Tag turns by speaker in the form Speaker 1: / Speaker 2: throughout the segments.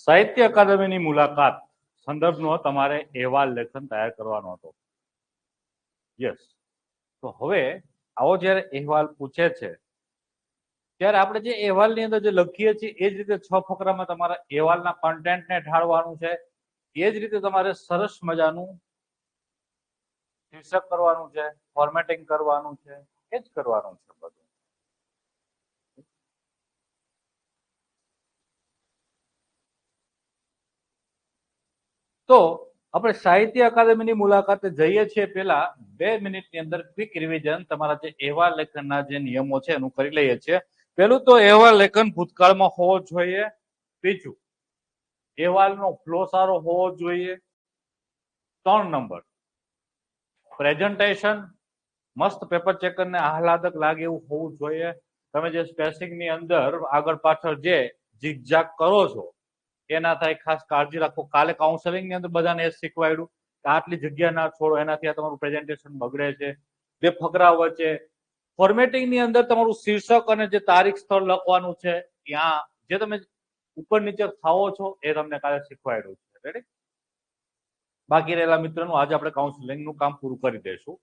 Speaker 1: સાહિત્ય અકાદમીની મુલાકાત સંદર્ભનો તમારે અહેવાલ લેખન તૈયાર કરવાનો હતો. યસ. તો હવે આવો જ્યારે અહેવાલ પૂછે છે ત્યારે આપણે જે અહેવાલની અંદર જે લખીએ છીએ એ જ રીતે 6 ફકરામાં તમારા અહેવાલના કન્ટેન્ટને ઢાળવાનું છે. એ જ રીતે તમારે સરસ મજાનું શીર્ષક કરવાનું છે, ફોર્મેટિંગ કરવાનું છે, એ જ કરવાનું છે બધું. તો આપણે સાહિત્ય અકાદમીની મુલાકાતે જઈએ છીએ પહેલા 2 મિનિટની અંદર ક્વિક રિવિઝન તમારા જે અહેવાલ લેખનના જે નિયમો છે એનું કરી લઈએ છીએ. પહેલું તો અહેવાલ લેખન ભૂતકાળમાં હોવો જોઈએ. બીજું, અહેવાલનો ફ્લો સારો હોવો જોઈએ. 3 નંબર, પ્રેઝન્ટેશન મસ્ત પેપર ચેકરને આહલાદક લાગે એવું હોવું જોઈએ. તમે જે સ્પેસિંગની અંદર આગળ પાછળ જે ઝીગઝાગ કરો છો એ ના થાય, ખાસ કાળજી રાખો. કાલે કાઉન્સેલિંગની અંદર બધાને એ શીખવાડ્યું કે આટલી જગ્યા ના છોડો, એનાથી આ તમારું પ્રેઝન્ટેશન બગડે છે. 2 ફકરા વચ્ચે ફોર્મેટિંગની અંદર તમારું શીર્ષક અને જે તારીખ સ્થળ લખવાનું છે, ત્યાં જે તમે ઉપર નીચે થાવો છો એ તમને કાલે શીખવાડ્યું છે. રેડી? બાકી રહેલા મિત્રોનું આજે આપણે કાઉન્સેલિંગનું કામ પૂરું કરી દઈશું.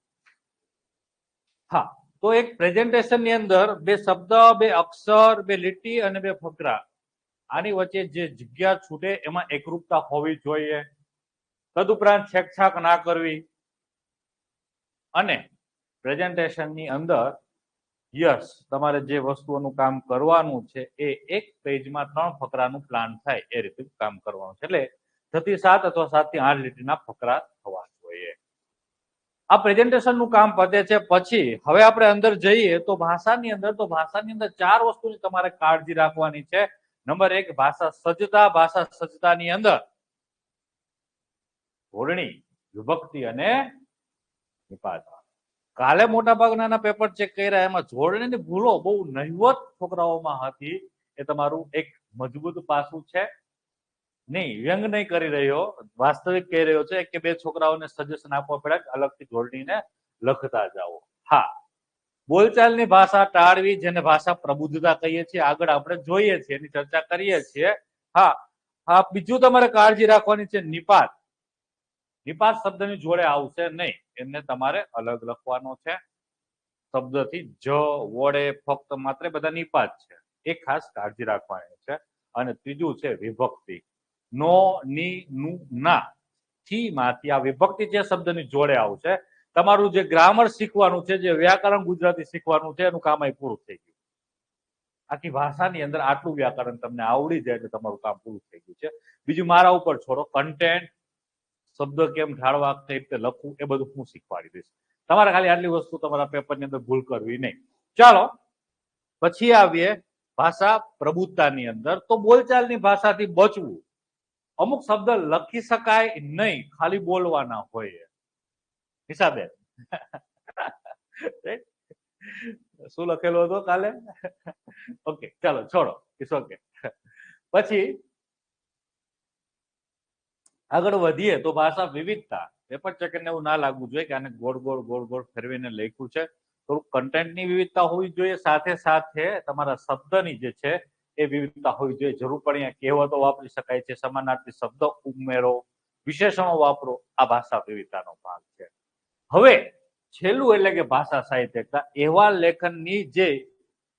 Speaker 1: હા, તો એક પ્રેઝન્ટેશનની અંદર 2 શબ્દ, 2 અક્ષર, 2 લીટી અને 2 ફકરા, આની વચ્ચે જે જગ્યા છૂટે એમાં એકરૂપતા હોવી જોઈએ. તદુપરાંત છેકછાક ના કરવી. અને પ્રેઝન્ટેશનની અંદર યસ, તમારે જે વસ્તુઓનું કામ કરવાનું છે એ એક પેજમાં 3 ફકરાનું પ્લાન થાય એ રીતે કામ કરવાનું છે. એટલે 6 થી 7 અથવા 7 થી 8 લીટીના ફકરા થવા જોઈએ. આ પ્રેઝન્ટેશનનું કામ પતે છે પછી હવે આપણે અંદર જઈએ તો ભાષાની અંદર 4 વસ્તુની તમારે કાળજી રાખવાની છે. નંબર 1, ભાષા સજ્જતા. ભાષા સજ્જતાની અંદર જોડણી, વિભક્તિ અને નિપાત. કાલે મોટા ભાગના પેપર ચેક કર્યા, એમાં જોડણીની ભૂલો બહુ નહિવત છોકરાઓમાં હતી. એ તમારું એક મજબૂત પાસું છે. નહીં, વ્યંગ નહીં કરી રહ્યો, વાસ્તવિક કહી રહ્યો છે કે 2 છોકરાઓને સજેશન આપવા પડ્યા અલગથી જોડણીને લખતા જાઓ. હા, બોલચાલની ભાષા ટાળવી, જેને ભાષા પ્રબુદ્ધતા કહીએ છીએ, આગળ આપણે જોઈએ છીએ, એની ચર્ચા કરીએ છીએ. હા, બીજું તમારે કાળજી રાખવાની છે નિપાત. નિપાત શબ્દની જોડે આવશે નહીં, એને તમારે અલગ લખવાનો છે. શબ્દથી જ, વડે, ફક્ત, માત્ર બધા નિપાત છે, એ ખાસ કાળજી રાખવાની છે. અને ત્રીજું છે વિભક્તિ. નો, ની, નું, ના થી માંથી આ વિભક્તિ જે શબ્દની જોડે આવશે. તમારું જે ગ્રામર શીખવાનું છે, જે વ્યાકરણ ગુજરાતી શીખવાનું છે, એનું કામ અહીં પૂરું થઈ ગયું. આખી ભાષાની અંદર આટલું વ્યાકરણ તમને આવડી જાય એટલે તમારું કામ પૂરું થઈ ગયું છે. બીજું મારા ઉપર છોડો, કન્ટેન્ટ, શબ્દ કેમ ઢાળવા, કઈ રીતે લખવું, એ બધું હું શીખવાડી દઈશ. તમારે ખાલી આટલી વસ્તુ તમારા પેપરની અંદર ભૂલ કરવી નહીં. ચાલો પછી આવીએ ભાષા પ્રબુદ્ધતાની અંદર. તો બોલચાલની ભાષાથી બચવું. અમુક શબ્દ લખી શકાય નહીં, ખાલી બોલવાના હોય. હિસાબે શું લખેલું હતું કાલે? ઓકે, ચાલો છોડો, ઇટ્સ ઓકે. પછી આગળ વધીએ તો ભાષા વિવિધતા. પેપર ચેકરને એવું ના લાગવું જોઈએ કે આને ગોળ ગોળ ગોળ ગોળ ફેરવીને લખ્યું છે. થોડું કન્ટેન્ટની વિવિધતા હોવી જોઈએ, સાથે સાથે તમારા શબ્દની જે છે એ વિવિધતા હોવી જોઈએ. જરૂર પડે કહેવતો વાપરી શકાય છે, સમાનાર્થી શબ્દ ઉમેરો, વિશેષણો વાપરો. આ ભાષા વિવિધતાનો ભાગ છે. હવે છેલ્લું એટલે કે ભાષા સાહિત્યિકતા. અહેવાલ લેખનની જે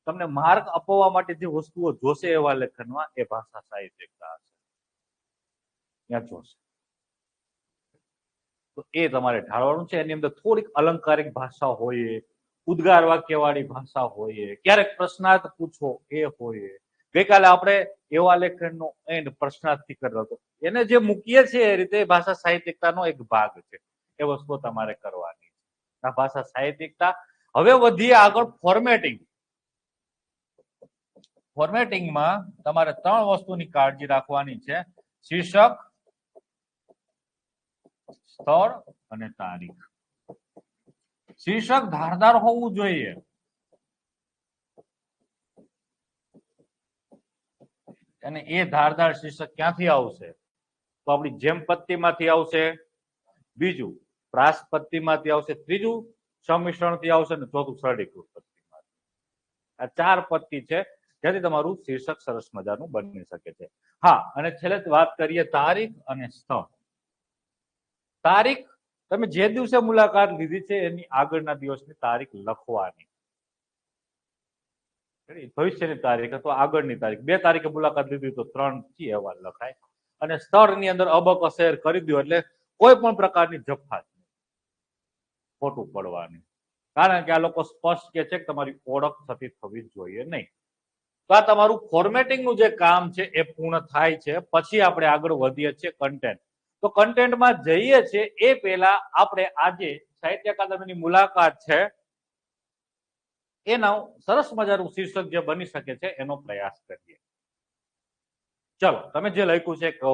Speaker 1: તમને માર્ક અપાવવા માટે જે વસ્તુઓ જોશે અહેવાલ લેખનમાં, એ ભાષા સાહિત્યિકતા હશે. ત્યાં જોશે તો એ તમારે ઢાળવાનું છે. એની અંદર થોડીક અલંકારિક ભાષા હોય, ઉદ્ગાર વાક્યવાળી ભાષા હોય, ક્યારેક પ્રશ્નાર્થ પૂછો એ હોય. ગઈકાલે આપણે એવા લેખનનો એન્ડ પ્રશ્નાર્થથી કર્યો હતો. એને જે મૂકીએ છીએ એ રીતે ભાષા સાહિત્યિકતાનો એક ભાગ છે. એ વસ્તુ તમારે કરવાની છે. આ ભાષા સાહિત્યિકતા. હવે વધીએ આગળ ફોર્મેટિંગ. ફોર્મેટિંગમાં તમારે 3 વસ્તુની કાળજી રાખવાની છે: શીર્ષક, સ્થળ અને તારીખ. શીર્ષક ધારદાર હોવું જોઈએ. અને એ ધારદાર શીર્ષક ક્યાંથી આવશે? તો આપણી જેમ પત્તીમાંથી આવશે. બીજું પ્રાસ પત્તીમાંથી આવશે. ત્રીજું સંમિશ્રણથી આવશે. અને ચોથું સરળીકૃત પત્તીમાંથી. આ 4 પત્તી છે. જેથી તમારું શીર્ષક સરસ મજાનું બની શકે છે. હા, અને છેલ્લે વાત કરીએ તારીખ અને સ્થળ. તારીખ, તમે જે દિવસે મુલાકાત લીધી છે એની આગળના દિવસની તારીખ લખવાની. ભવિષ્યની તારીખ અથવા આગળની તારીખ, 2 તારીખે મુલાકાત લીધી તો 3 અહેવાલ લખાય. અને સ્થળની અંદર અબકસેર કરી દો એટલે કોઈ પણ પ્રકારની જફાત ખોટું પડવાની. કારણ કે આ લોકો સ્પષ્ટ કે છે કે તમારી ઓળખ થતી થવી જોઈએ નહીં. તો આ તમારું ફોર્મેટિંગનું જે કામ છે એ પૂર્ણ થાય છે. પછી આપણે આગળ વધીએ છીએ કન્ટેન્ટ. તો કન્ટેન્ટમાં જઈએ છીએ એ પહેલા આપણે આજે સાહિત્ય અકાદમીની મુલાકાત છે એના સરસ મજાનું શીર્ષક જે બની શકે છે એનો પ્રયાસ કરીએ. ચલો, તમે જે લખ્યું છે કહો,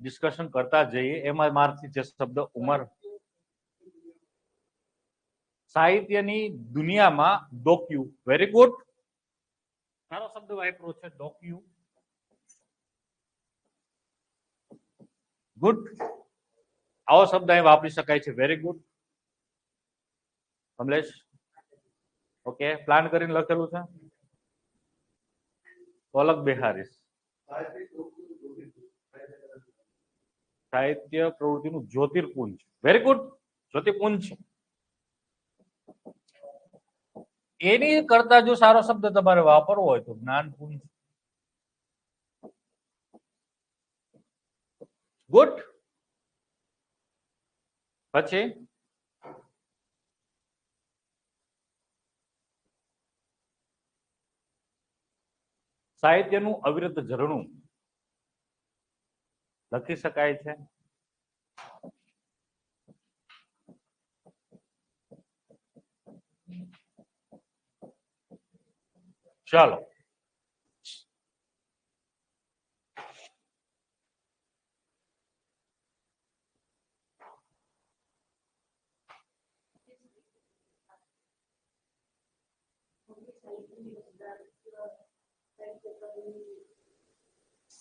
Speaker 1: ડિસ્કશન કરતા જઈએ. એમાં મારથી જે શબ્દ ઉંમર, સાહિત્યની દુનિયામાં ડોક્યુ, વેરી ગુડ, સારો શબ્દ વાપર્યો છે ડોક્યુ, ગુડ, આવો શબ્દ અહીં વાપરી શકાય છે, very good. Kamlesh, okay, plan કરીને લખેલું છે. અલગ બેહારીશ, સાહિત્ય પ્રવૃત્તિનું જ્યોતિર્પુંજ, વેરી ગુડ, જ્યોતિર્પુંજ. એની કરતા જો સારો શબ્દ તમારે વાપરવો હોય તો જ્ઞાનપુંજ, ગુડ. પછી સાહિત્યનું અવિરત ઝરણું લખી શકાય છે. ચાલો,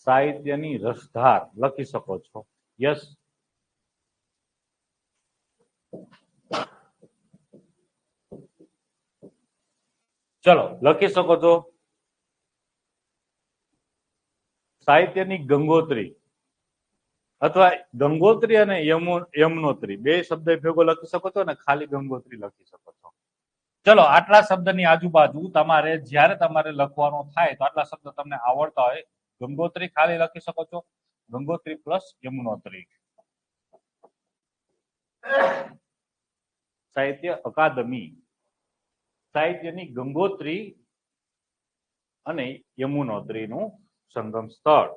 Speaker 1: સાહિત્યની રસધાર લખી શકો છો. યસ, ચલો લખી શકો છો. સાહિત્યની ગંગોત્રી અથવા ગંગોત્રી અને યમનોત્રી બે શબ્દ ભેગો લખી શકો છો અને ખાલી ગંગોત્રી લખી શકો છો. ચલો, આટલા શબ્દની આજુબાજુ તમારે જ્યારે તમારે લખવાનો થાય તો આટલા શબ્દ તમને આવડતા હોય, ગંગોત્રી ખાલી લખી શકો છો, ગંગોત્રી પ્લસ યમુનોત્રી. સાહિત્ય અકાદમી, સાહિત્યની ગંગોત્રી અને યમુનોત્રીનું સંગમ સ્થળ.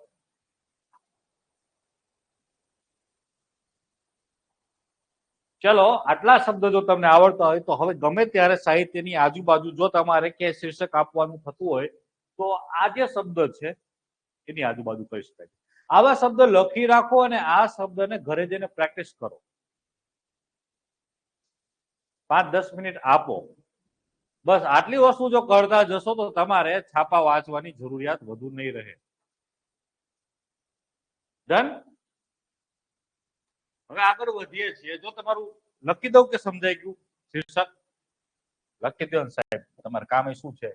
Speaker 1: ચલો, આટલા શબ્દ જો તમને આવડતા હોય તો હવે ગમે ત્યારે સાહિત્યની આજુબાજુ જો તમારે કે શીર્ષક આપવાનું થતું હોય તો આ જે શબ્દ છે એની આજુબાજુ કહી શકાય. આવા શબ્દ લખી રાખો અને આ શબ્દને ઘરે જઈને પ્રેક્ટિસ કરો. 5-10 મિનિટ આપો. બસ આટલી વસ્તુ જો કરતા જશો તો તમારે છાપા વાંચવાની જરૂરિયાત વધુ નહીં રહે. ડન. હવે આગળ વધીએ છીએ. જો તમારું લખી દઉં કે સમજાઈ ગયું શીર્ષક? લખી દો સાહેબ, તમારે કામ શું છે.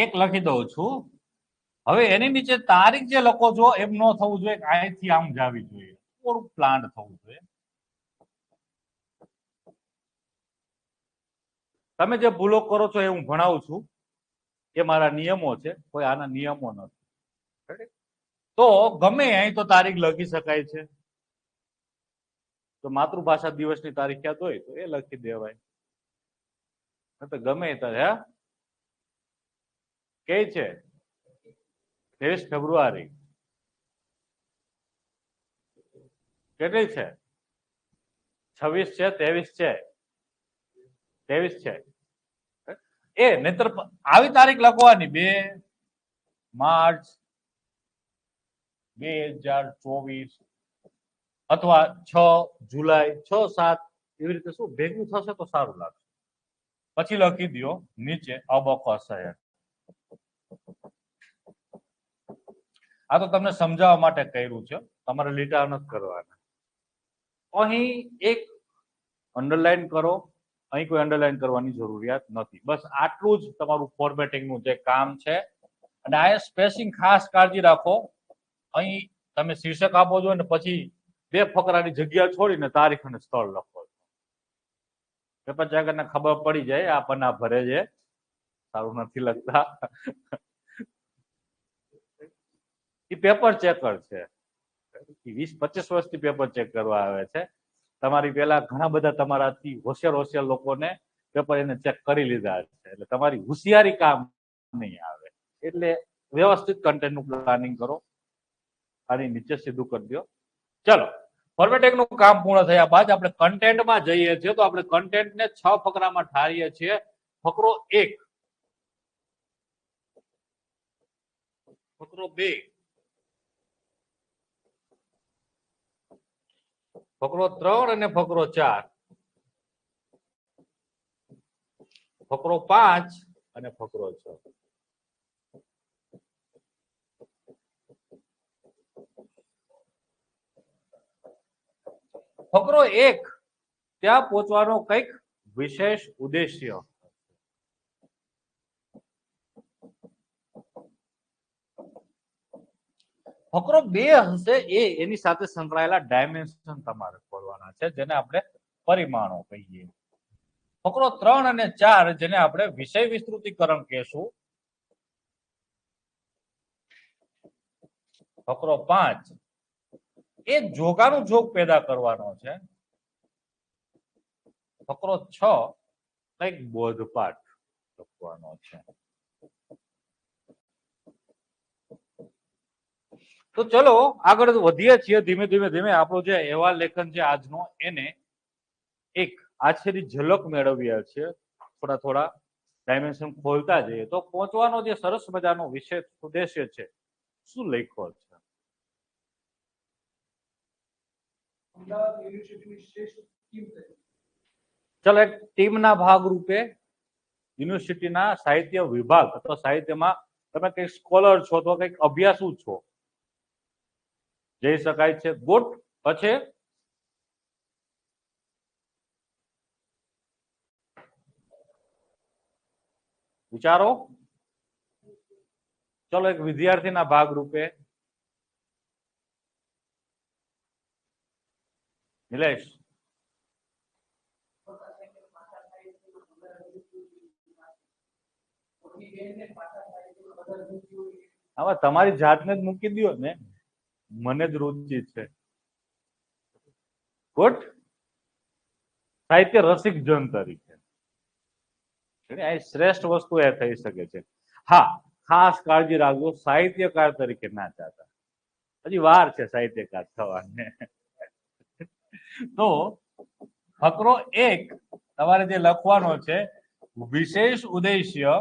Speaker 1: એક લખી દઉં છું. હવે એની નીચે તારીખ જે લખો છો એમ ન થવું જોઈએ, અહીંથી આમ જાવી જોઈએ, થોડું પ્લાન્ટ થવું જોઈએ. તમે જે ભૂલો કરો છો એ હું ભણાવું છું, એ મારા નિયમો છે, કોઈ આના નિયમો નથી. તો ગમે અહીં તો તારીખ લખી શકાય છે. તો માતૃભાષા દિવસની તારીખ યાદ હોય તો એ લખી દેવાય. તો ગમે ત્યારે કઈ છે 23 ફેબ્રુઆરી. કેટલી છે? 26 છે, 23 છે, 23 છે. એ નહીતર આવી તારીખ લખવાની 2 માર્ચ 2024 અથવા 6 જુલાઈ, 6-7 એવી રીતે શું ભેગું થશે તો સારું લાગશે. પછી લખી દો નીચે અબકસ. આ તો તમને સમજાવવા માટે કર્યું છે, તમારે લીટા નથી કરવાના. અહીં એક અંડરલાઈન કરો, અહીં કોઈ અંડરલાઈન કરવાની જરૂરિયાત નથી. બસ આટલું જ તમારું ફોર્મેટિંગનું જે કામ છે. અને આ સ્પેસિંગ ખાસ કાળજી રાખો. અહીં તમે શીર્ષક આપો છો અને પછી 2 ફકરાની જગ્યા છોડીને તારીખ અને સ્થળ લખો છો. પેપર ચેકરને ખબર પડી જાય આ પન્ના ભરે છે, સારું નથી લખતા. એ પેપર ચેકર છે, 20-25 વર્ષથી પેપર ચેક કરવા આવે છે. તમારી પેલા ઘણા બધા તમારાથી હોશિયાર લોકોને પેપર એને ચેક કરી લીધા છે, એટલે તમારી હોશિયારી કામ નહીં આવે. એટલે વ્યવસ્થિત કન્ટેન્ટનું પ્લાનિંગ કરો. આની નીચે સીધું કરી દો. ચલો, ફોર્મેટિંગનું કામ પૂર્ણ થયા બાદ આપણે કન્ટેન્ટમાં જઈએ છીએ. તો આપણે કન્ટેન્ટને 6 ફકરામાં ઠારીએ છીએ. ફકરો 1, ફકરો 2, ફકરો 3 અને ફકરો 4, ફકરો 5 અને ફકરો 6. ફકરો 1, ત્યાં પહોંચવાનો કંઈક વિશેષ ઉદ્દેશ્ય. ફકરો 2 હશે એની સાથે સંકળાયેલા ડાયમેન્શન તમારે ખોલવાના છે, જેને આપણે પરિમાણો કહીએ. ફકરો 3 અને 4 જેને આપણે વિષય વિસ્તૃતીકરણ કહેશું. ફકરો 5 એ જોગાનું જોગ પેદા કરવાનો છે. ફકરો 6 કંઈક બોધપાઠ લખવાનો છે. તો ચલો આગળ વધીએ છીએ ધીમે ધીમે આપણું જે અહેવાલ લેખન છે આજનો, એને એક આછેરી ઝલક મેળવીએ છીએ. થોડા ડાયમેન્શન ખોલતા જઈએ તો પહોંચવાનો જે સરસ મજાનો વિશેષ ઉદ્દેશ્ય છે, શું લખ્યો છે? ચલો, એક ટીમના ભાગરૂપે યુનિવર્સિટીના સાહિત્ય વિભાગ અથવા સાહિત્યમાં તમે કઈક સ્કોલર છો તો કઈક અભ્યાસુ છો, જઈ શકાય છે. ગુડ. પછી વિચારો. ચલો, એક વિદ્યાર્થીના ભાગરૂપે નિલેશ. હવે તમારી જાતને જ મૂકી દો ને, મને જ રુચિ છે. ગુડ. સાહિત્ય રસિક જન તરીકે શ્રેષ્ઠ વસ્તુ એ થઈ શકે છે. હા, ખાસ કાળજી રાખજો, સાહિત્યકાર તરીકે ના ચાહતા. હજી વાર છે સાહિત્યકાર થવાને. તો ફકરો 1 તમારે જે લખવાનો છે, વિશેષ ઉદ્દેશ્ય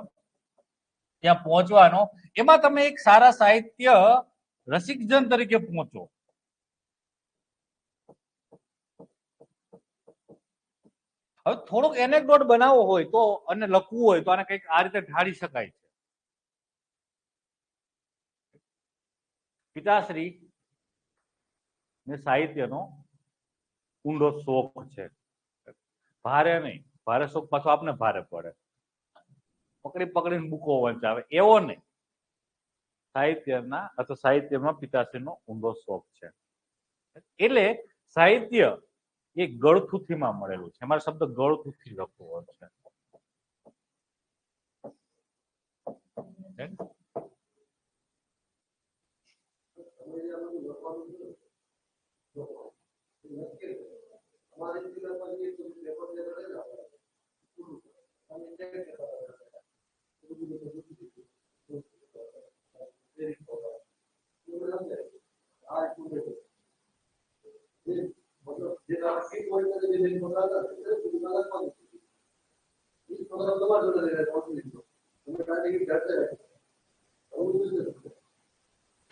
Speaker 1: ત્યાં પહોંચવાનો, એમાં તમે એક સારા સાહિત્ય રસિકજન તરીકે પહોંચો. હવે થોડુંક એનેક્ડોટ બનાવવો હોય તો અને લખવું હોય તો આને કંઈક આ રીતે ઢાળી શકાય છે. પિતાશ્રી ને સાહિત્યનો ઊંડો શોખ છે. ભારે નહીં, ભારે શોખ પાછો આપને ભારે પડે, પકડીને બુકો વંચાવે એવો નહીં. સાહિત્યના અથવા સાહિત્યમાં પિતાશ્રીનો ઊંડો શોખ છે. એટલે સાહિત્ય એ ગળથુથીમાં મળેલું છે. અમારો શબ્દ ગળથુથી લખવો છે.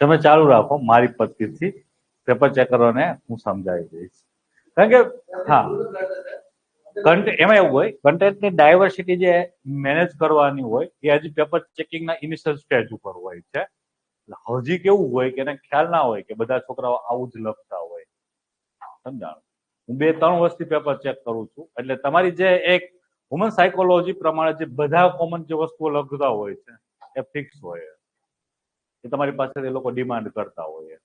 Speaker 1: તમે ચાલુ રાખો, મારી પદ્ધતિથી પેપર ચેકરોને હું સમજાવી દઈશ. કારણ કે હા, એમાં એવું હોય, કન્ટેન્ટની ડાયવર્સિટી જે મેનેજ કરવાની હોય એ હજી પેપર ચેકિંગના ઇનિશિયલ સ્ટેજ ઉપર હોય છે. હજી કેવું હોય કે એને ખ્યાલ ના હોય કે બધા છોકરાઓ આવું જ લખતા હોય. સમજાણું? હું 2-3 વર્ષથી પેપર ચેક કરું છું, એટલે તમારી જે એક હ્યુમન સાયકોલોજી પ્રમાણે જે બધા કોમન જે વસ્તુઓ લખતા હોય છે એ ફિક્સ હોય, એ તમારી પાસે એ લોકો ડિમાન્ડ કરતા હોય.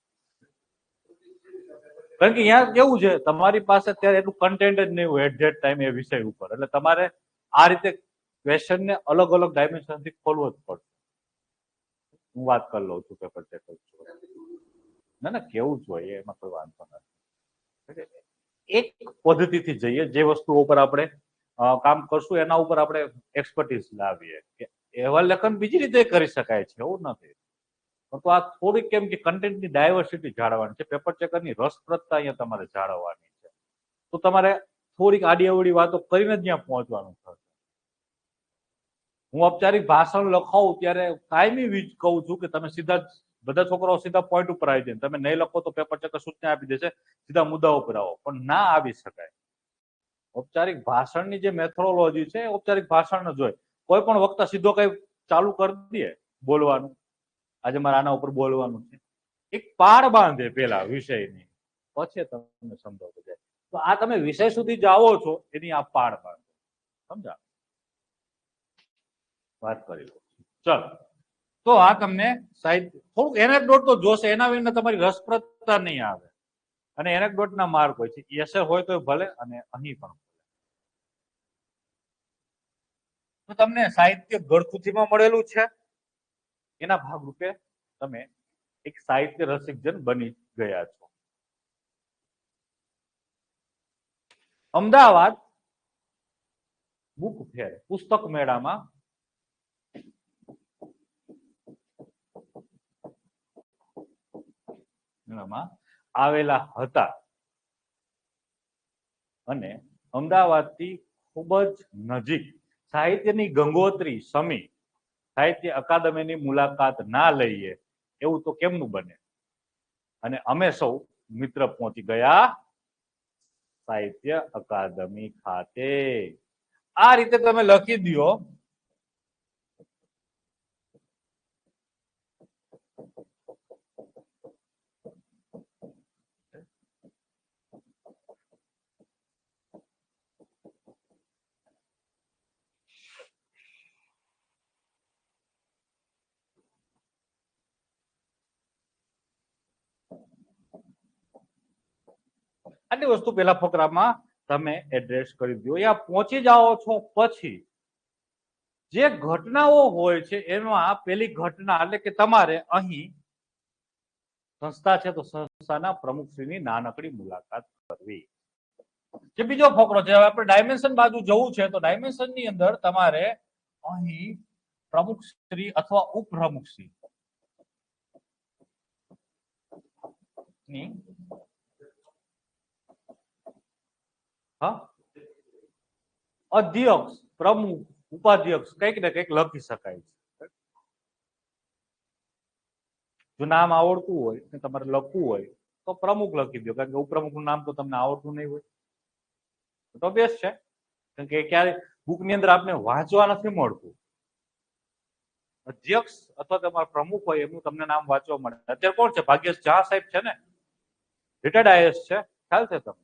Speaker 1: કારણ કે અહીંયા કેવું છે, તમારી પાસે અત્યારે એટલું કન્ટેન્ટ જ નહીં હોય એટ ધેટ ટાઈમ એ વિષય ઉપર, એટલે તમારે આ રીતે ક્વેશ્ચનને અલગ અલગ ડાયમેન્શનથી ખોલવો જ પડશે. હું વાત કરી લઉં છું પેપર ચેક કરું છું. ના કેવું જ હોય, એમાં કોઈ વાંધો નથી. એક પદ્ધતિથી જઈએ, જે વસ્તુ ઉપર આપણે કામ કરશું એના ઉપર આપણે એક્સપર્ટીઝ લાવીએ. કે અહેવાલ લેખન બીજી રીતે કરી શકાય છે, એવું નથી. તો આ થોડીક કેમ કે કન્ટેન્ટની ડાયવર્સિટી જાળવવાની છે, પેપર ચેકરની રસપ્રદતા અહીંયા તમારે જાળવવાની છે. તો તમારે થોડીક આડી અવળી વાતો કરીને જ ત્યાં પહોંચવાનું થશે. હું ઔપચારિક ભાષણ લખાવું ત્યારે કાયમી વીજ કહું છું કે તમે સીધા બધા છોકરાઓ સીધા પોઈન્ટ ઉપર આવી જાય, તમે નહીં લખો તો પેપર ચેકર સૂચના આપી દેશે, સીધા મુદ્દા ઉપર આવો, પણ ના આવી શકાય. ઔપચારિક ભાષણની જે મેથોડોલોજી છે, ઔપચારિક ભાષણ જ હોય. કોઈ પણ વક્તા સીધો કઈ ચાલુ કરી દે બોલવાનું, આજે મારે આના ઉપર બોલવાનું છે, એક પાળ બાંધે પેલા વિષયની, પછી તમને સમજાવતો જાય. તો આ તમે વિષય સુધી જાઓ છો એની આ પાળ બાંધે. સમજા? વાત કરી લો. ચલો, તો આ તમને સાહિત્ય થોડુંક એનેક્ડોટ તો જોશે, એના વિના તમારી રસપ્રદતા નહીં આવે. અને એનેક્ડોટના માર્ક હોય છે, એસે હોય તો ભલે, અને અહીં પણ. તો તમને સાહિત્ય ગળથુથીમાં મળેલું છે, એના ભાગરૂપે તમે એક સાહિત્ય રસિકજન બની ગયા છો. અમદાવાદ બુક ફેર પુસ્તક મેળામાં આવેલા હતા અને અમદાવાદથી ખૂબ જ નજીક સાહિત્યની ગંગોત્રી સમી સાહિત્ય અકાદમીની મુલાકાત ના લઈએ એવું તો કેમનું બને? અને અમે સૌ મિત્ર પહોંચી ગયા સાહિત્ય અકાદમી ખાતે. આ રીતે તમે લખી દો. આટલી વસ્તુ પેલા ફકરામાં તમે એડ્રેસ કરી દો. યા પહોંચી જાઓ છો પછી જે ઘટનાઓ હોય છે એમાં પેલી ઘટના એટલે કે તમારે અહીં સંસ્થા છે તો સંસ્થાના પ્રમુખશ્રીની નાનકડી મુલાકાત કરવી. જે બીજો ફકરો છે, હવે આપણે ડાયમેન્શન બાજુ જવું છે તો ડાયમેન્શન ની અંદર તમારે અહીં પ્રમુખશ્રી અથવા ઉપપ્રમુખશ્રી ની અધ્યક્ષ, પ્રમુખ, ઉપાધ્યક્ષ કંઈક ને કંઈક લખી શકાય છે. જો નામ આવડતું હોય તમારે લખવું હોય તો પ્રમુખ લખી દો, કારણ કે ઉપપ્રમુખ નું નામ તો તમને આવડતું નહીં હોય તો બેસ્ટ છે. કારણ કે ક્યારે બુક ની અંદર આપને વાંચવા નથી મળતું. અધ્યક્ષ અથવા તમારા પ્રમુખ હોય એમનું તમને નામ વાંચવા મળે. અત્યારે કોણ છે? ભાગ્યેશ ઝા સાહેબ છે ને, રિટાયર્ડ આઈએએસ છે, ખ્યાલ છે તમને?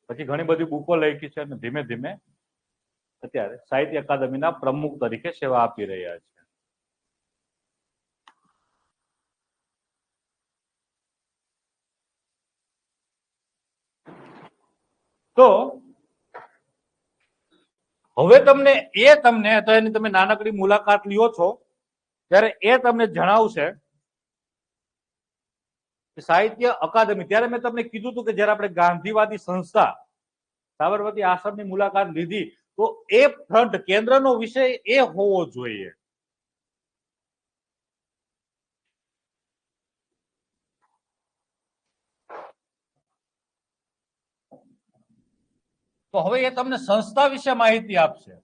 Speaker 1: પછી ઘણી બધી બુકો લખી છે અને ધીમે ધીમે અત્યારે સાહિત્ય અકાદમીના પ્રમુખ તરીકે સેવા આપી રહ્યા છે. તો હવે તમને તો એની તમે નાનકડી મુલાકાત લ્યો છો ત્યારે એ તમને જણાવશે સાહિત્ય અકાદમી. ત્યારે મેં તમને કીધું હતું કે જયારે આપણે ગાંધીવાદી સંસ્થા સાબરમતી આશ્રમની મુલાકાત લીધી તો એ ફ્રન્ટ કેન્દ્રનો વિષય એ હોવો જોઈએ. તો હવે એ તમને સંસ્થા વિશે માહિતી આપશે.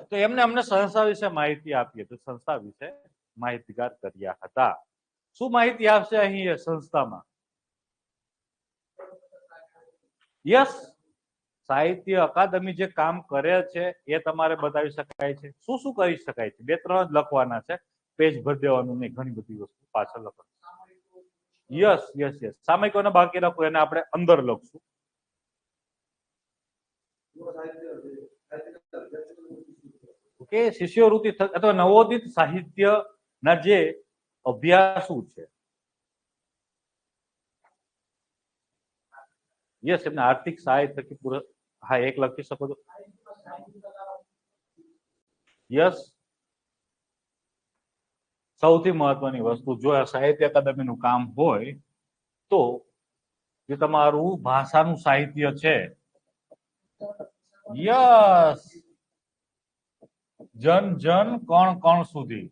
Speaker 1: તો અમને સંસ્થા વિશે માહિતી આપીએ તો સંસ્થા વિશે માહિતગાર કર્યા હતા. શું માહિતી આપશે અહીં એ સંસ્થામાં? યસ, સાહિત્ય અકાદમી જે કામ કરે છે એ તમારે બતાવી શકાય છે. શું શું કરી શકાય છે? 2-3 જ લખવાના છે, પેજ ભરી દેવાનું નહીં, ઘણી બધી વસ્તુ પાછળ લખવાનું. યસ યસ યસ, સામયિકોને બાકી રાખો, એને આપણે અંદર લખશું. ઓકે, શિષ્યવૃત્તિ અથવા નવોદિત સાહિત્યના જે અભ્યાસુ છે, યસ, એમને આર્થિક સહાય થકી પૂરો, હા, એક લખી શકો છો. યસ, સૌથી મહત્વની વસ્તુ, જો આ સાહિત્ય અકાદમીનું કામ હોય તો જે તમારું ભાષાનું સાહિત્ય છે, યસ, જન જન કણ કણ સુધી.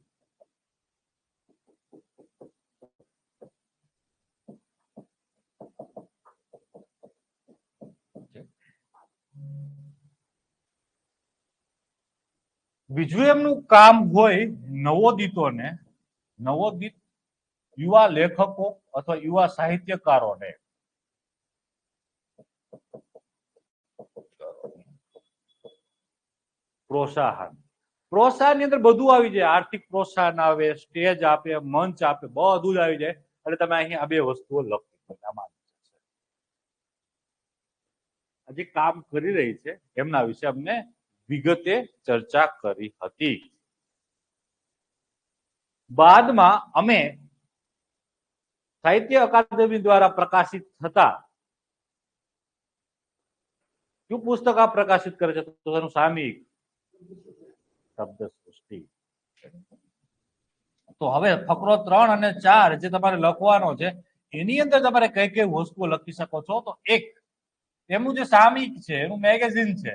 Speaker 1: બીજું એમનું કામ હોય નવોદિતોને, નવોદિત યુવા લેખકો અથવા યુવા સાહિત્યકારોને પ્રોત્સાહન. પ્રોત્સાહન ની અંદર બધું આવી જાય, આર્થિક પ્રોત્સાહન આવે, સ્ટેજ આપે, મંચ આપે, બધું જ આવી જાય. એટલે તમે અહીં આ બે વસ્તુઓ લખી, હજી કામ કરી રહી છે એમના વિશે અમને વિગતે ચર્ચા કરી હતી. બાદમાં અમે સાહિત્ય અકાદમી દ્વારા પ્રકાશિત થતા કયું પુસ્તક આ પ્રકાશિત કરે છે? તો તેનું સામયિક શબ્દ સૃષ્ટિ. તો હવે ફકરો 3 અને 4 જે તમારે લખવાનો છે, એની અંદર તમારે કઈ કઈ વસ્તુઓ લખી શકો છો? તો એક, એમનું જે સામયિક છે, એનું મેગેઝિન છે,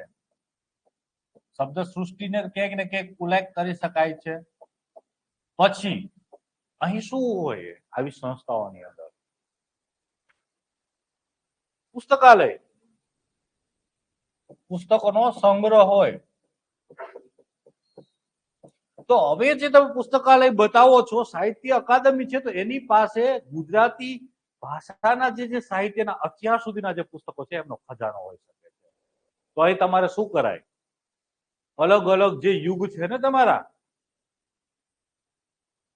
Speaker 1: શબ્દ સૃષ્ટિને ક્યાંક ને ક્યાંક ઉલ્લેખ કરી શકાય છે. પછી અહીં શું હોય આવી સંસ્થાઓની અંદર? પુસ્તકાલય, પુસ્તકોનો સંગ્રહ હોય. તો હવે જે તમે પુસ્તકાલય બતાવો છો, સાહિત્ય અકાદમી છે, તો એની પાસે ગુજરાતી ભાષાના જે સાહિત્યના અત્યાર સુધીના જે પુસ્તકો છે એમનો ખજાનો હોઈ શકે છે. તો અહીં તમારે શું કરાય? અલગ અલગ જે યુગ છે ને તમારા,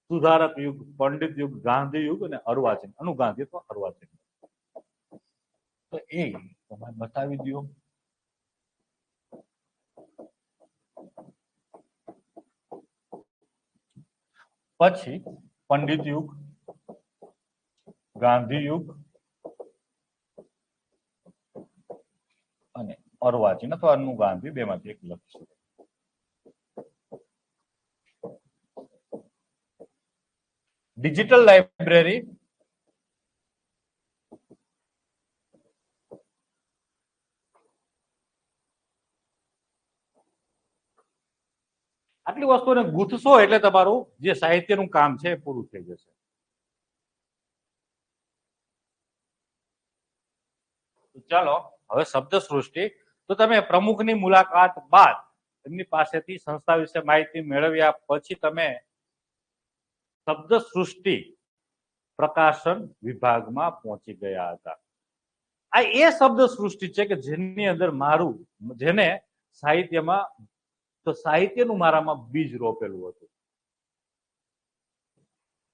Speaker 1: સુધારક યુગ, પંડિત યુગ, ગાંધી યુગ અને અર્વાચીન, અનુગાંધી તો અર્વાચીન, તો એ તમે બતાવી દો. પછી પંડિત યુગ, ગાંધી યુગ અને અર્વાચીન અથવા અનુગાંધી, બેમાંથી એક લખશું. ડિજિટલ લાઇબ્રેરી, આટલી વસ્તુને ગૂંથશો એટલે તમારું જે સાહિત્યનું કામ છે એ પૂરું થઈ જશે. ચાલો હવે શબ્દ સૃષ્ટિ. તો તમે પ્રમુખની મુલાકાત બાદ એમની પાસેથી સંસ્થા વિશે માહિતી મેળવ્યા પછી તમે શબ્દ સૃષ્ટિ પ્રકાશન વિભાગમાં પહોંચી ગયા હતા. આ એ શબ્દ સૃષ્ટિ છે કે જેની અંદર મારું, જેને સાહિત્યમાં, તો સાહિત્યનું મારામાં બીજ રોપેલું હતું.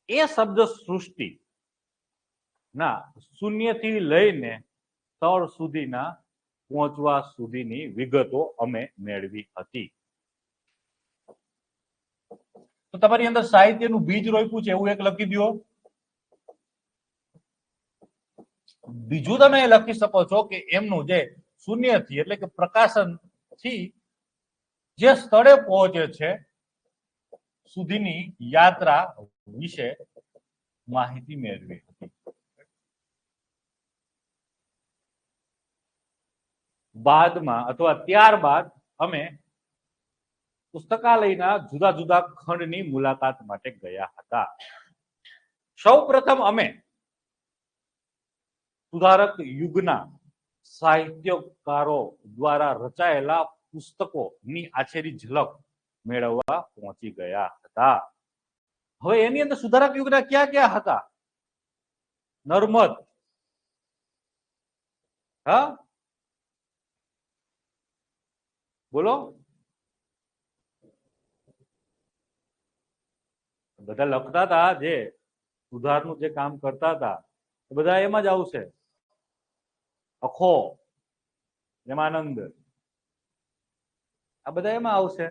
Speaker 1: એ શબ્દ સૃષ્ટિ ના શૂન્યથી લઈને તળ સુધીના પહોંચવા સુધીની વિગતો અમે મેળવી હતી. તો તમારી અંદર સાહિત્યનું બીજ રોપ્યું છે એવું એક લખી દો. બીજું તમે લખી શકો છો કે એમનું જે શૂન્યથી એટલે કે પ્રકાશન થી જે સ્થળે પહોંચે છે સુધીની યાત્રા વિશે માહિતી મેળવી હતી. બાદમાં અથવા ત્યારબાદ અમે પુસ્તકાલયના જુદા જુદા ખંડની મુલાકાત માટે ગયા હતા. સૌ પ્રથમ અમે સુધારક યુગના સાહિત્યકારો દ્વારા રચાયેલા પુસ્તકોની આછેરી ઝલક મેળવવા પહોંચી ગયા હતા. હવે એની અંદર સુધારક યુગના ક્યાં ક્યાં હતા? નર્મદ, હા બોલો, બધા લખતા હતા, જે સુધારનું જે કામ કરતા હતા બધા એમાં જ આવશે. અખો, પ્રેમાનંદ, આ બધા એમાં આવશે.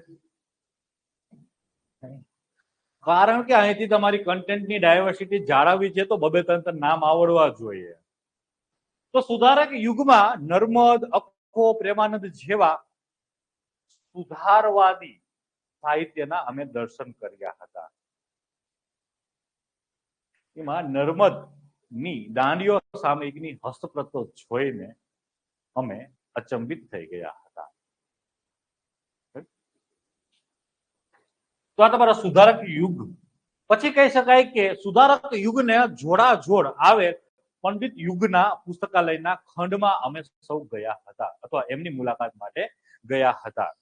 Speaker 1: કારણ કે અહીંથી તમારી કન્ટેન્ટની ડાયવર્સિટી જાળવવી છે તો બબે ત્રણ નામ આવડવા જોઈએ. તો સુધારક યુગમાં નર્મદ, અખો, પ્રેમાનંદ જેવા સુધારવાદી સાહિત્યના અમે દર્શન કર્યા હતા. એમાં નર્મદ ની દાંડીઓ સામયિકની હસ્તપ્રતો જોઈને અમે અચંબિત થઈ ગયા હતા. તો આ તમારા સુધારક યુગ. પછી કહી શકાય કે સુધારક યુગને જોડાજોડ આવે પંડિત યુગના પુસ્તકાલયના ખંડમાં અમે સૌ ગયા હતા અથવા એમની મુલાકાત માટે ગયા હતા.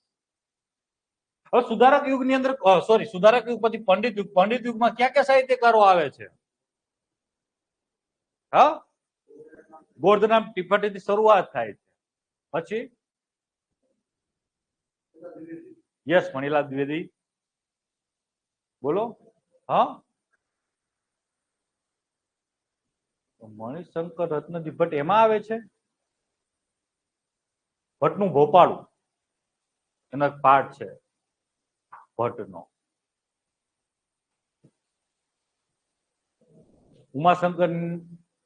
Speaker 1: હવે સુધારક યુગની અંદર સુધારક યુગ પછી પંડિત યુગ. પંડિત યુગમાં ક્યાં ક્યાં સાહિત્યકારો આવે છે? હા, ગોર્ધનામ ત્રિપાઠીથી શરૂઆત થાય છે. પછી યસ, મણિલાલ દ્વિવેદી, બોલો. હા, મણિશંકર રત્નજી ભટ્ટ એમાં આવે છે. ભટ્ટનું ભોપાળું એનો પાઠ છે ભટ્ટનો. ઉમાશંકર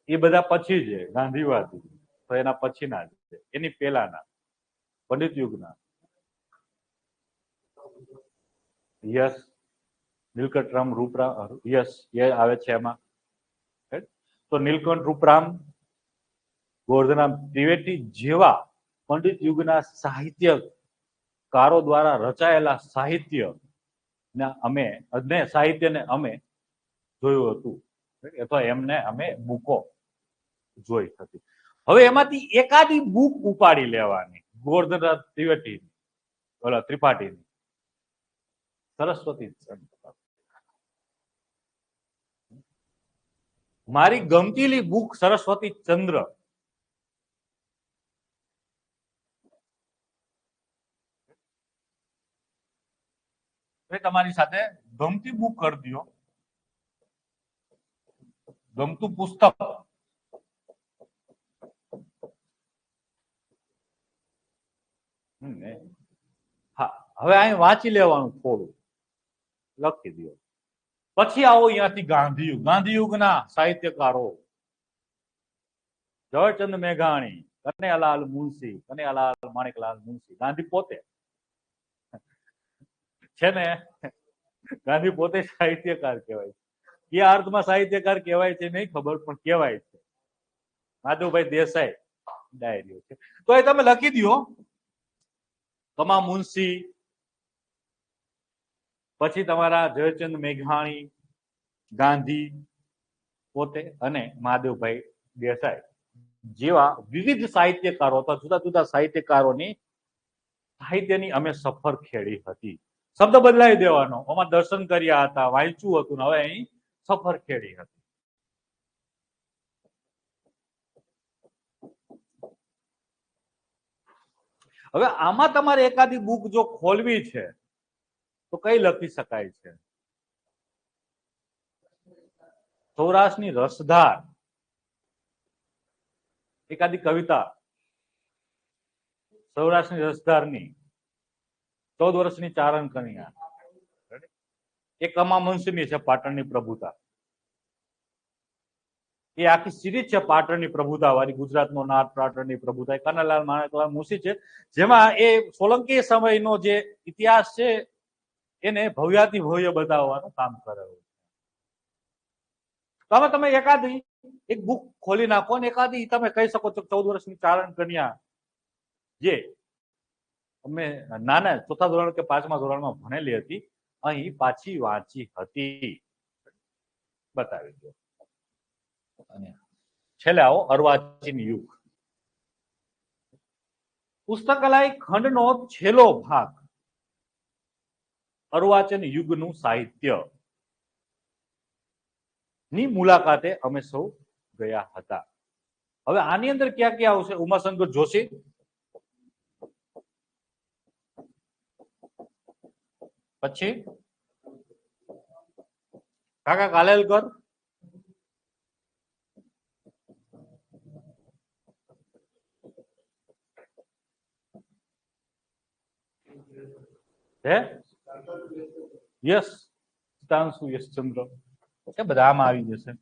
Speaker 1: એ બધા પછી છે, ગાંધીવાદી તો એના પછીના છે, એની પહેલાના પંડિત યુગના. યસ, નીલકંઠરામ રૂપરામ, યસ એ આવે છે એમાં. તો નીલકંઠ રૂપરામ, ગોર્ધનામ ત્રિવેદી જેવા પંડિત યુગના સાહિત્યકારો દ્વારા રચાયેલા સાહિત્ય સાહિત્યને અમે જોયું હતું અથવા એમને અમે બુકો જોઈ હતી. હવે એમાંથી એકાદી બુક ઉપાડી લેવાની ગોર્ધન ત્રિવેદી ઓલા ત્રિપાઠીની, સરસ્વતી ચંદ્ર. મારી ગમતીલી બુક સરસ્વતી ચંદ્ર. તમારી સાથે ગમતી બુક કરી દો, ગમતું પુસ્તક. હા, હવે અહીં વાંચી લેવાનું થોડું, લખી દો. પછી આવો અહીંયાથી ગાંધીયુગ. ગાંધીયુગના સાહિત્યકારો ઝવેરચંદ મેઘાણી, કનૈયાલાલ મુનશી, કનૈયાલાલ માણેકલાલ મુનશી. ગાંધી પોતે છે ને, ગાંધી પોતે સાહિત્યકાર કહેવાય છે. એ અર્થમાં સાહિત્યકાર કહેવાય છે નહીં ખબર, પણ કહેવાય છે. માધવભાઈ દેસાઈ ડાયરીઓ છે, તો એ તમે લખી દો. કમા મુનશી, પછી તમારા ઝવેરચંદ મેઘાણી, ગાંધી પોતે અને મહાદેવભાઈ દેસાઈ જેવા વિવિધ સાહિત્યકારો અથવા જુદા જુદા સાહિત્યકારોની સાહિત્યની અમે સફર ખેડી હતી. શબ્દ બદલાઈ દેવાનો, આમાં દર્શન કર્યા હતા, વાંચ્યું હતું, હવે અહીં સફર ખેડી હતી. હવે આમાં તમારે એકાદી બુક જો ખોલવી છે તો કઈ લખી શકાય છે? સૌરાષ્ટ્રની રસધાર, એકાદી કવિતા સૌરાષ્ટ્રની રસધારની, 14 વર્ષની ચારણ કન્યા. એ કમા મુનશીની છે, પાટણની પ્રભુતા. એ આખી સિરીઝ છે પાટણની પ્રભુતા વાળી, ગુજરાતનો નાથ, પાટણની પ્રભુતા. કનૈયાલાલ માણેકલાલ મુનશી છે, જેમાં એ સોલંકી સમયનો જે ઇતિહાસ છે એને ભવ્યાતિ ભવ્ય બતાવવાનું કામ કરેલું. તો હવે તમે એકાદી એક બુક ખોલી નાખો ને એકાદી તમે કહી શકો છો 14 વર્ષની ચારણ કન્યા, જે અમે નાના ચોથા ધોરણ કે 5મા ધોરણમાં ભણેલી હતી, અહીં પાછી વાંચી હતી, બતાવી દો. અને છેલ્લે આવો અર્વાચીન યુગ. પુસ્તકાલય ખંડનો છેલ્લો ભાગ, અર્વાચીન યુગનું સાહિત્ય. ની મુલાકાતે અમે સૌ ગયા હતા. હવે આની અંદર ક્યાં ક્યાં આવશે? ઉમાશંકર જોશી, પછી કાકા કાલેલકર, હે યસ તાંસુ યશચંદ્ર, એ બધા આમાં આવી જશે.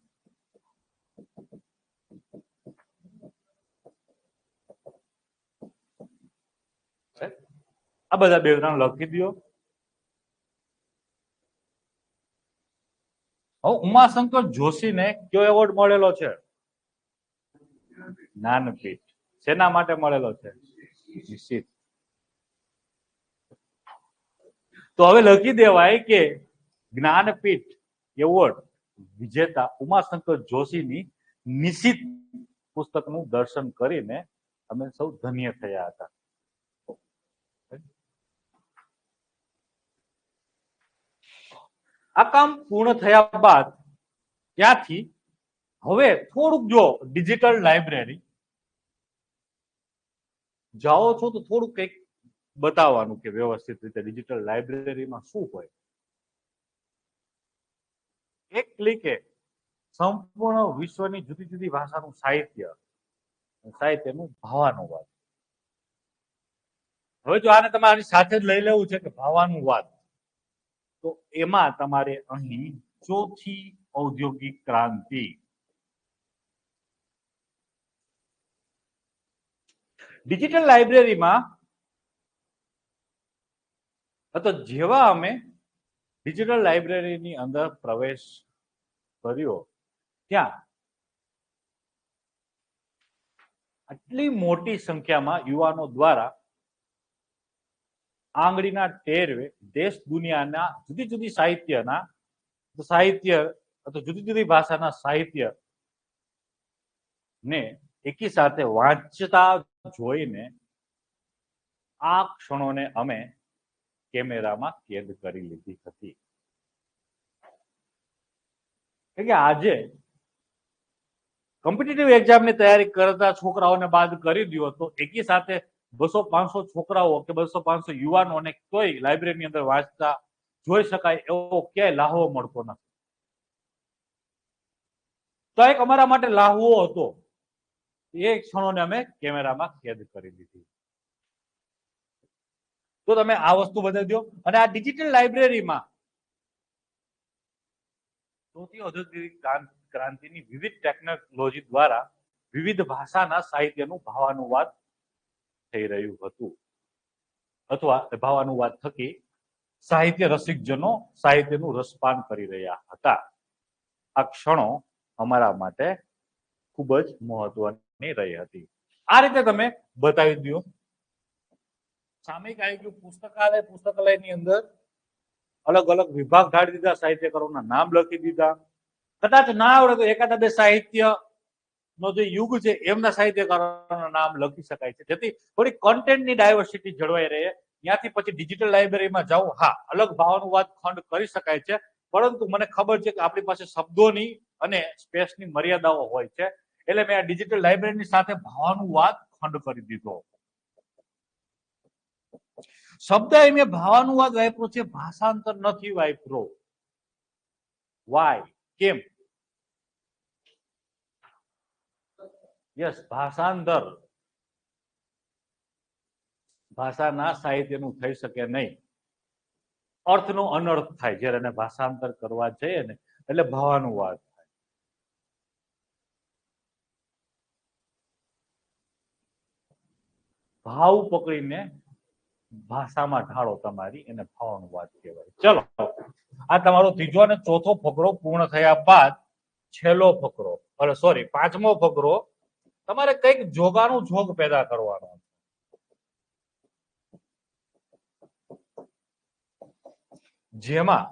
Speaker 1: આ બધા બે ત્રણ લખી દો. હવે ઉમાશંકર જોશીને કયો એવોર્ડ મળેલો છે? જ્ઞાનપીઠ. શેના માટે મળેલો છે? નિશ્ચિત. તો હવે લખી દેવાય કે જ્ઞાનપીઠ એવોર્ડ વિજેતા ઉમાશંકર જોશીની નિશ્ચિત પુસ્તકનું દર્શન કરીને અમે સૌ ધન્ય થયા હતા. આ કામ પૂર્ણ થયા બાદ ત્યાંથી હવે થોડુંક જો ડિજિટલ લાઇબ્રેરી જાઓ છો તો થોડુંક કંઈક બતાવવાનું કે વ્યવસ્થિત રીતે ડિજિટલ લાઇબ્રેરીમાં શું હોય. એક ક્લિકે સંપૂર્ણ વિશ્વની જુદી જુદી ભાષાનું સાહિત્યનું ભાવાનુવાદ. હવે જો આને તમારી સાથે જ લઈ લેવું છે કે ભાવાનુવાદ, તો એમાં તમારે અહીં ચોથી ઔદ્યોગિક ક્રાંતિ, ડિજિટલ લાઇબ્રેરીમાં તો જેવા અમે ડિજિટલ લાઇબ્રેરીની અંદર પ્રવેશ કર્યો ત્યાં આટલી મોટી સંખ્યામાં યુવાનો દ્વારા આંગળીના ટેરવે દેશ દુનિયાના જુદી જુદી સાહિત્ય અથવા જુદી જુદી ભાષાના સાહિત્ય ને એકી સાથે વાંચતા જોઈને આ ક્ષણોને અમે કેમેરામાં કેદ કરી લીધી હતી. કે આજે કોમ્પિટિટિવ એક્ઝામની તૈયારી કરતા છોકરાઓને બાદ કરી દો તો એકી સાથે 200-500 છોકરાઓ કે 200-500 યુવાનોને કોઈ લાઇબ્રેરીની અંદર વાંચતા જોઈ શકાય એવો ક્યાંય લાહવો મળતો નથી. તો એક અમારા માટે લાહવો હતો. એ ક્ષણોને અમે કેમેરામાં કેદ કરી દીધી. તો તમે આ વસ્તુ બતાવી દો. અને આ ડિજિટલ લાઇબ્રેરીમાં ચોથી ઔદ્યોગિક ક્રાંતિની વિવિધ ટેકનોલોજી દ્વારા વિવિધ ભાષાના સાહિત્યનું ભાવાનુવાદ થઈ રહ્યું હતું, અથવા ભાવાનુવાદ થકી સાહિત્ય રસિકજનો સાહિત્યનું રસપાન કરી રહ્યા હતા. આ ક્ષણો અમારા માટે ખૂબ જ મહત્વની રહી હતી. આ રીતે તમે બતાવી દો. સામયિક આવી ગયું, પુસ્તકાલયની અંદર અલગ અલગ વિભાગ ઢાળી દીધા, સાહિત્યકારોના નામ લખી દીધા. કદાચ ના આવડે તો એકાદા બે સાહિત્ય નો જે યુગ છે એમના સાહિત્યકારોના નામ લખી શકાય છે, જેથી થોડી કન્ટેન્ટની ડાયવર્સિટી જળવાઈ રહે. ત્યાંથી પછી ડિજિટલ લાઇબ્રેરીમાં જાઓ, હા અલગ ભાવાનુવાદ ખંડ કરી શકાય છે, પરંતુ મને ખબર છે કે આપણી પાસે શબ્દોની અને સ્પેસની મર્યાદાઓ હોય છે, એટલે મેં આ ડિજિટલ લાઇબ્રેરીની સાથે ભાવાનુવાદ ખંડ કરી દીધો. શબ્દ મેં ભાવાનુવાદ વાપર્યો છે, ભાષાંતર નથી વાપર્યો. વાય? કેમ? યસ, ભાષાંતર ભાષાના સાહિત્યનું થઈ શકે નહીં. અર્થનો અનર્થ થાય જ્યારે એને ભાષાંતર કરવા જઈએ ને, એટલે ભાવાનુવાદ થાય. ભાવ પકડીને ભાષામાં ઢાળો તમારી, એને ભાવાનુવાદ કહેવાય. ચલો, આ તમારો ત્રીજો અને ચોથો ફકરો પૂર્ણ થયા બાદ છેલ્લો ફકરો, સોરી પાંચમો ફકરો, તમારે કઈક જોગાનું જોગ પેદા કરવાનો. જેમાં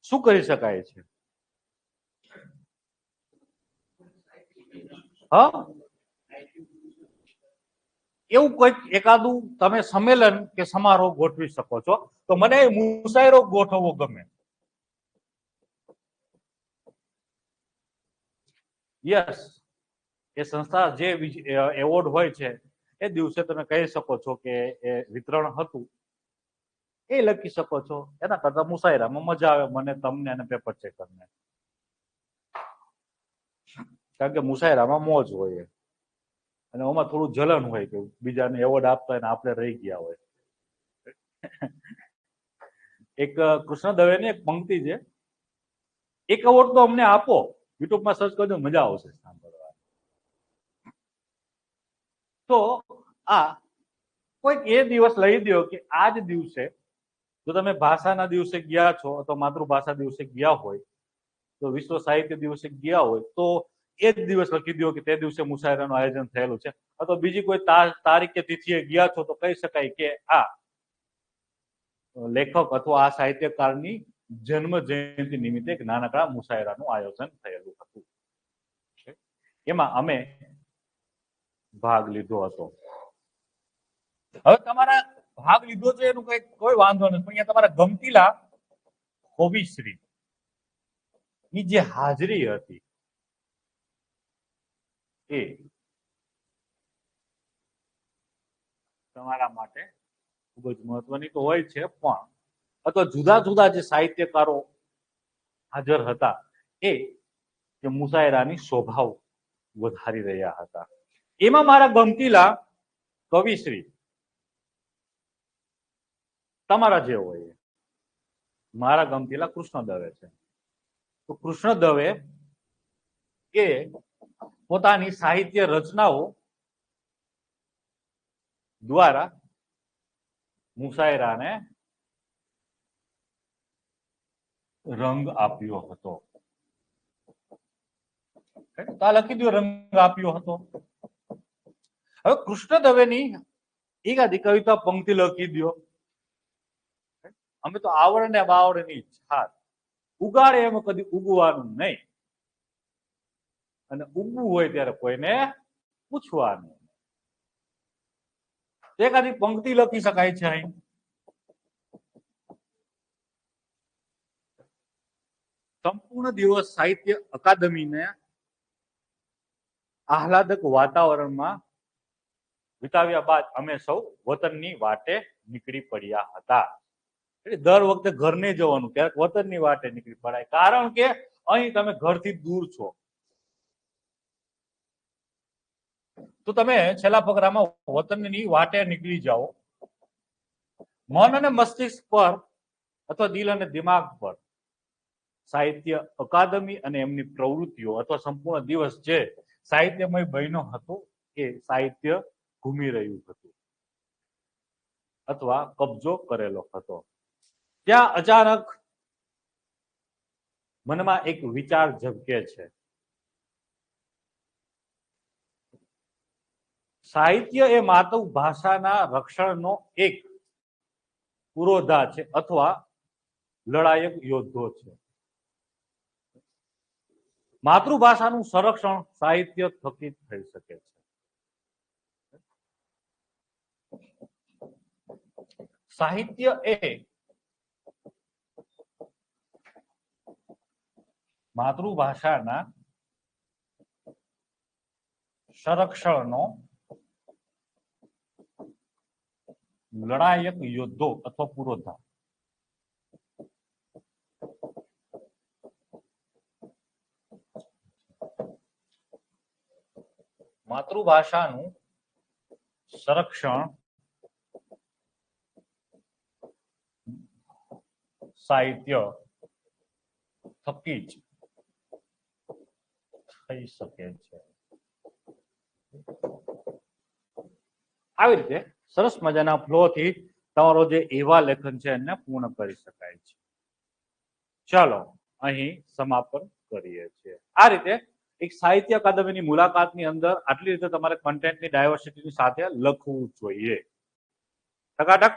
Speaker 1: શું કરી શકાય છે? હા, એવું કોઈક એકાદું તમે સંમેલન કે સમારોહ ગોઠવી શકો છો. તો મને મુશાયરો ગોઠવવો ગમે. યસ, એ સંસ્થા જે એવોર્ડ હોય છે એ દિવસે તમે કહી શકો છો કે એ વિતરણ હતું, એ લખી શકો છો. એના કરતા મુશાયરામાં મજા આવે મને, તમને અને પેપર ચેકરને. કારણ કે મુશાયરામાં મોજ હોય અને એમાં થોડું જલન હોય કે બીજાને એવોર્ડ આપતા હોય ને આપણે રહી ગયા હોય. એક કૃષ્ણ દવેની એક પંક્તિ છે, એક એવોર્ડ તો અમને આપો, યુટ્યુબમાં સર્ચ કરજો, મજા આવશે સાંભળવા. તો આ કોઈક એ દિવસ લઈ દો કે આ જ દિવસે જો તમે ભાષાના દિવસે ગયા છો અથવા માતૃભાષા દિવસે ગયા હોય, તો વિશ્વ સાહિત્ય દિવસે ગયા હોય, તો એ જ દિવસ લખી દો કે તે દિવસે મુશાયરાનું આયોજન થયેલું છે. અથવા બીજી કોઈ તારીખ કે તિથિએ ગયા છો તો કહી શકાય કે આ લેખક અથવા આ સાહિત્યકારની જન્મ જયંતિ નિમિત્તે એક નાનકડા મુશાયરાનું આયોજન થયેલું હતું. એમાં અમે ભાગ લીધો હતો. હવે તમારા ભાગ લીધો છે એનું કોઈ વાંધો નથી, પણ અહીંયા તમારા ગમતીલા કવિશ્રી ની જે હાજરી હતી એ તમારા માટે ખૂબ જ મહત્વની તો હોય છે, પણ અથવા જુદા જુદા જે સાહિત્યકારો હાજર હતા એ મુશાયરાની શોભા વધારી રહ્યા હતા. એમાં મારા ગમતીલા કવિશ્રી તમારા જે હોય, મારા ગમતીલા કૃષ્ણ દવે છે. તો કૃષ્ણ દવે એ પોતાની સાહિત્ય રચનાઓ દ્વારા મુશાયરાને રંગ આપ્યો હતો. લખી દો, રંગ આપ્યો હતો. હવે કૃષ્ણ દવેની એકાદી કવિતા પંક્તિ લખી દો. અમે તો આવડ ને બાવડ ની છાત, ઉગાડે એમ કદી ઉગવાનું નહીં, અને ઉગવું હોય ત્યારે કોઈને પૂછવાનું. એકાદી પંક્તિ લખી શકાય છે. અહીં સંપૂર્ણ દિવસ સાહિત્ય અકાદમીને આહલાદક વાતાવરણમાં વિતાવ્યા બાદ અમે સૌ વતનની વાટે નીકળી પડ્યા હતા. એટલે દર વખતે ઘર નહીં જવાનું, ક્યારેક વતનની વાટે નીકળી પડાય, કારણ કે અહીં તમે ઘરથી દૂર છો. તો તમે છેલ્લા ફકરામાં વતનની વાટે નીકળી જાઓ. મન અને મસ્તિષ્ક પર અથવા દિલ અને દિમાગ પર સાહિત્ય અકાદમી અને એમની પ્રવૃત્તિઓ અથવા સંપૂર્ણ દિવસ જે સાહિત્યમય બન્યો હતો એ સાહિત્ય ઘૂમી રહ્યું હતું અથવા કબજો કરેલો હતો. ત્યાં અચાનક મનમાં એક વિચાર ઝબકે છે. સાહિત્ય એ માતૃભાષાના રક્ષણનો એક પુરોધા છે અથવા લડાયક યોદ્ધો છે. માતૃભાષાનું સંરક્ષણ સાહિત્ય થકી થઈ શકે છે. સાહિત્ય એ માતૃભાષાના સંરક્ષણનો લડાયક યોદ્ધો અથવા પુરોધા. માતૃભાષાનું સંરક્ષણ સાહિત્ય થકી જ થઈ શકે છે. આવી રીતે સરસ મજાના ફ્લો થી તમારો જે એવા લેખન છે એને પૂર્ણ કરી શકાય છે. ચાલો અહીં સમાપન કરીએ છીએ. આ રીતે એક સાહિત્ય અકાદમીની મુલાકાતની અંદર આટલી રીતે તમારે કન્ટેન્ટની ડાયવર્સિટીની સાથે લખવું જોઈએ. ટકાટક